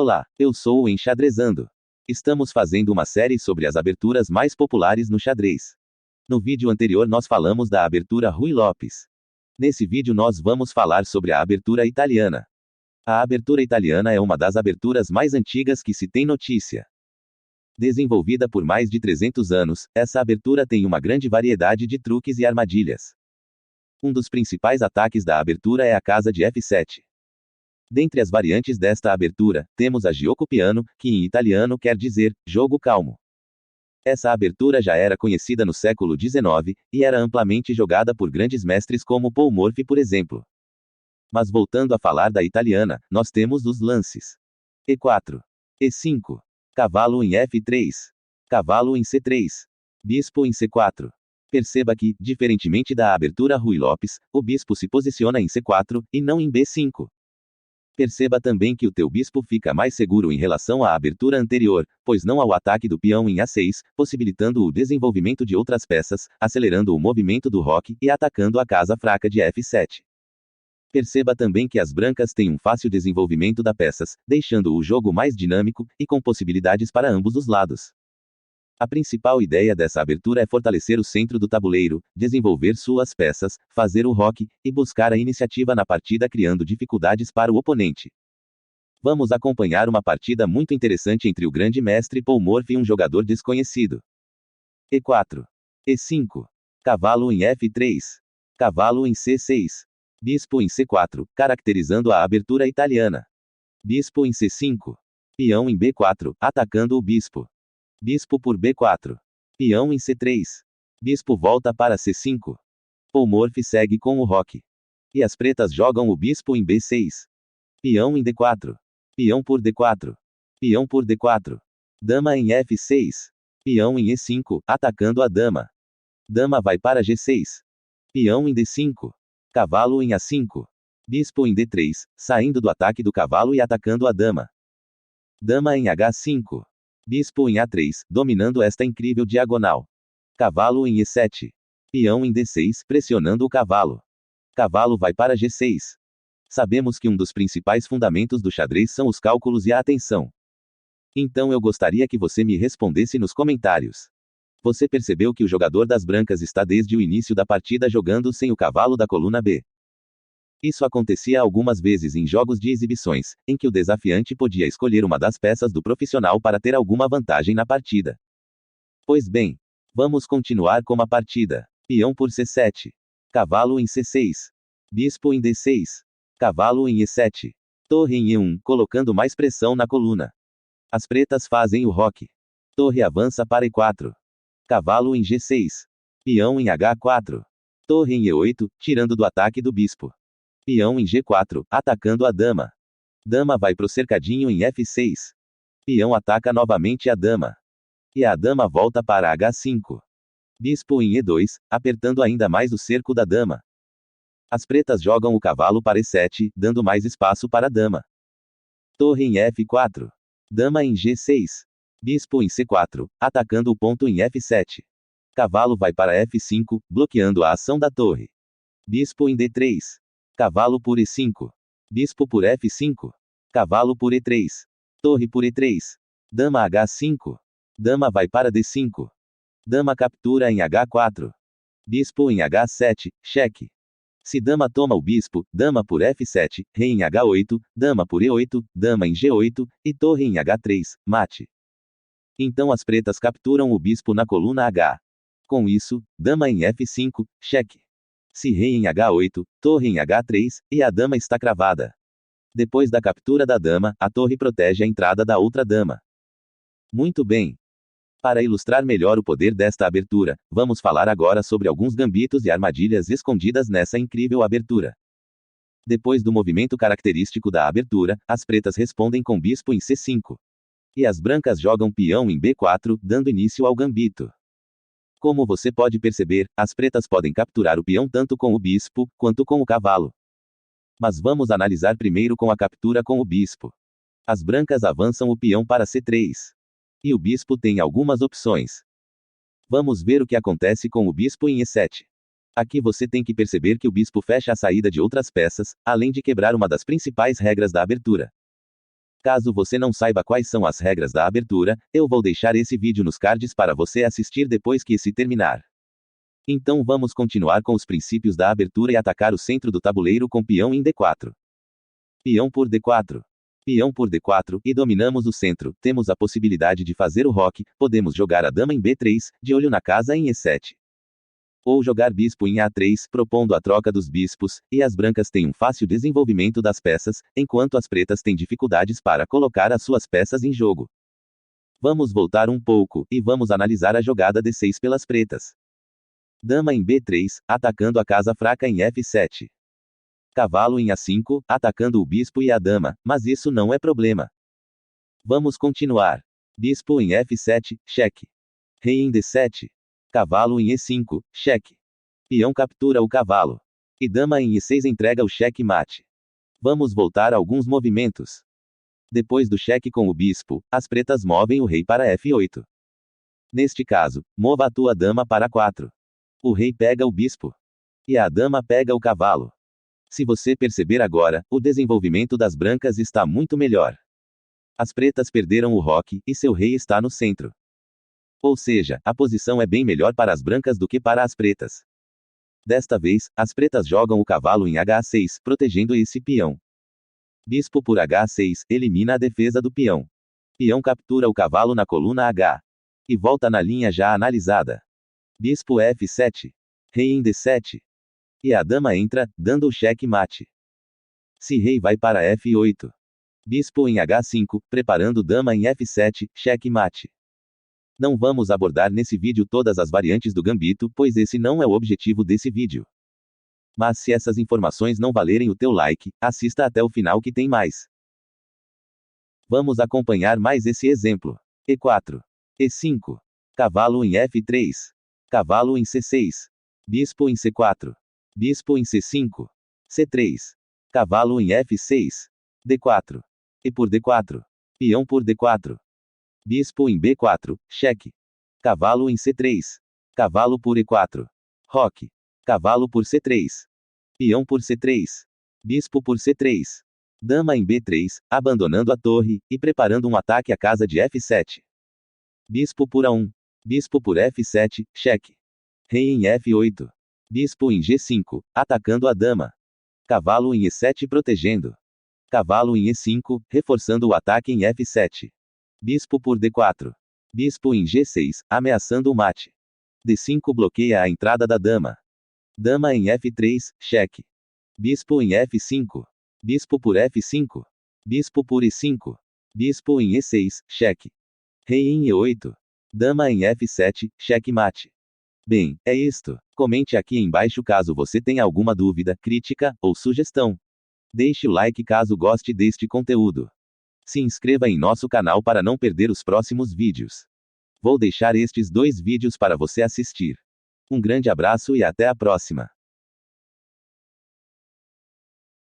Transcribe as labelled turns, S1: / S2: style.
S1: Olá, eu sou o Enxadrezando. Estamos fazendo uma série sobre as aberturas mais populares no xadrez. No vídeo anterior nós falamos da abertura Ruy Lopes. Nesse vídeo nós vamos falar sobre a abertura italiana. A abertura italiana é uma das aberturas mais antigas que se tem notícia. Desenvolvida por mais de 300 anos, essa abertura tem uma grande variedade de truques e armadilhas. Um dos principais ataques da abertura é a casa de F7. Dentre as variantes desta abertura, temos a Gioco Piano, que em italiano quer dizer jogo calmo. Essa abertura já era conhecida no século XIX, e era amplamente jogada por grandes mestres como Paul Morphy, por exemplo. Mas voltando a falar da italiana, nós temos os lances: E4, E5, cavalo em F3, cavalo em C3, bispo em C4. Perceba que, diferentemente da abertura Ruy Lopes, o bispo se posiciona em C4, e não em B5. Perceba também que o teu bispo fica mais seguro em relação à abertura anterior, pois não há o ataque do peão em A6, possibilitando o desenvolvimento de outras peças, acelerando o movimento do roque e atacando a casa fraca de F7. Perceba também que as brancas têm um fácil desenvolvimento das peças, deixando o jogo mais dinâmico, e com possibilidades para ambos os lados. A principal ideia dessa abertura é fortalecer o centro do tabuleiro, desenvolver suas peças, fazer o roque, e buscar a iniciativa na partida criando dificuldades para o oponente. Vamos acompanhar uma partida muito interessante entre o grande mestre Paul Morphy e um jogador desconhecido. E4. E5. Cavalo em F3. Cavalo em C6. Bispo em C4, caracterizando a abertura italiana. Bispo em C5. Peão em B4, atacando o bispo. Bispo por B4. Peão em C3. Bispo volta para C5. Paul Morphy segue com o roque. E as pretas jogam o bispo em B6. Peão em D4. Peão por D4. Peão por D4. Dama em F6. Peão em E5, atacando a dama. Dama vai para G6. Peão em D5. Cavalo em A5. Bispo em D3, saindo do ataque do cavalo e atacando a dama. Dama em H5. Bispo em A3, dominando esta incrível diagonal. Cavalo em E7. Peão em D6, pressionando o cavalo. Cavalo vai para G6. Sabemos que um dos principais fundamentos do xadrez são os cálculos e a atenção. Então eu gostaria que você me respondesse nos comentários. Você percebeu que o jogador das brancas está desde o início da partida jogando sem o cavalo da coluna B. Isso acontecia algumas vezes em jogos de exibições, em que o desafiante podia escolher uma das peças do profissional para ter alguma vantagem na partida. Pois bem, vamos continuar com a partida. Peão por C7. Cavalo em C6. Bispo em D6. Cavalo em E7. Torre em E1, colocando mais pressão na coluna. As pretas fazem o roque. Torre avança para E4. Cavalo em G6. Peão em H4. Torre em E8, tirando do ataque do bispo. Peão em G4, atacando a dama. Dama vai pro cercadinho em F6. Peão ataca novamente a dama. E a dama volta para H5. Bispo em E2, apertando ainda mais o cerco da dama. As pretas jogam o cavalo para E7, dando mais espaço para a dama. Torre em F4. Dama em G6. Bispo em C4, atacando o ponto em F7. Cavalo vai para F5, bloqueando a ação da torre. Bispo em D3. Cavalo por E5. Bispo por F5. Cavalo por E3. Torre por E3. Dama H5. Dama vai para D5. Dama captura em H4. Bispo em H7, cheque. Se dama toma o bispo, dama por F7, rei em H8, dama por E8, dama em G8, e torre em H3, mate. Então as pretas capturam o bispo na coluna H. Com isso, dama em F5, cheque. Se rei em H8, torre em H3, e a dama está cravada. Depois da captura da dama, a torre protege a entrada da outra dama. Muito bem. Para ilustrar melhor o poder desta abertura, vamos falar agora sobre alguns gambitos e armadilhas escondidas nessa incrível abertura. Depois do movimento característico da abertura, as pretas respondem com bispo em C5. E as brancas jogam peão em B4, dando início ao gambito. Como você pode perceber, as pretas podem capturar o peão tanto com o bispo, quanto com o cavalo. Mas vamos analisar primeiro com a captura com o bispo. As brancas avançam o peão para C3. E o bispo tem algumas opções. Vamos ver o que acontece com o bispo em E7. Aqui você tem que perceber que o bispo fecha a saída de outras peças, além de quebrar uma das principais regras da abertura. Caso você não saiba quais são as regras da abertura, eu vou deixar esse vídeo nos cards para você assistir depois que esse terminar. Então vamos continuar com os princípios da abertura e atacar o centro do tabuleiro com peão em D4. Peão por D4. Peão por D4, e dominamos o centro. Temos a possibilidade de fazer o roque, podemos jogar a dama em B3, de olho na casa em E7. Ou jogar bispo em A3, propondo a troca dos bispos, e as brancas têm um fácil desenvolvimento das peças, enquanto as pretas têm dificuldades para colocar as suas peças em jogo. Vamos voltar um pouco, e vamos analisar a jogada D6 pelas pretas. Dama em B3, atacando a casa fraca em F7. Cavalo em A5, atacando o bispo e a dama, mas isso não é problema. Vamos continuar. Bispo em F7, cheque. Rei em D7. Cavalo em E5, cheque. Peão captura o cavalo. E dama em E6 entrega o cheque mate. Vamos voltar a alguns movimentos. Depois do cheque com o bispo, as pretas movem o rei para F8. Neste caso, mova a tua dama para 4. O rei pega o bispo. E a dama pega o cavalo. Se você perceber agora, o desenvolvimento das brancas está muito melhor. As pretas perderam o roque, e seu rei está no centro. Ou seja, a posição é bem melhor para as brancas do que para as pretas. Desta vez, as pretas jogam o cavalo em H6, protegendo esse peão. Bispo por H6, elimina a defesa do peão. Peão captura o cavalo na coluna H. E volta na linha já analisada. Bispo F7. Rei em D7. E a dama entra, dando o cheque mate. Se rei vai para F8. Bispo em H5, preparando dama em F7, cheque mate. Não vamos abordar nesse vídeo todas as variantes do gambito, pois esse não é o objetivo desse vídeo. Mas se essas informações não valerem o teu like, assista até o final que tem mais. Vamos acompanhar mais esse exemplo. E4. E5. Cavalo em F3. Cavalo em C6. Bispo em C4. Bispo em C5. C3. Cavalo em F6. D4. E por D4. Peão por D4. Bispo em B4, cheque. Cavalo em C3. Cavalo por E4. Roque. Cavalo por C3. Peão por C3. Bispo por C3. Dama em B3, abandonando a torre, e preparando um ataque à casa de F7. Bispo por A1. Bispo por F7, cheque. Rei em F8. Bispo em G5, atacando a dama. Cavalo em E7 protegendo. Cavalo em E5, reforçando o ataque em F7. Bispo por D4. Bispo em G6, ameaçando o mate. D5 bloqueia a entrada da dama. Dama em F3, cheque. Bispo em F5. Bispo por F5. Bispo por E5. Bispo em E6, cheque. Rei em E8. Dama em F7, cheque mate. Bem, é isto. Comente aqui embaixo caso você tenha alguma dúvida, crítica, ou sugestão. Deixe o like caso goste deste conteúdo. Se inscreva em nosso canal para não perder os próximos vídeos. Vou deixar estes 2 vídeos para você assistir. Um grande abraço e até a próxima.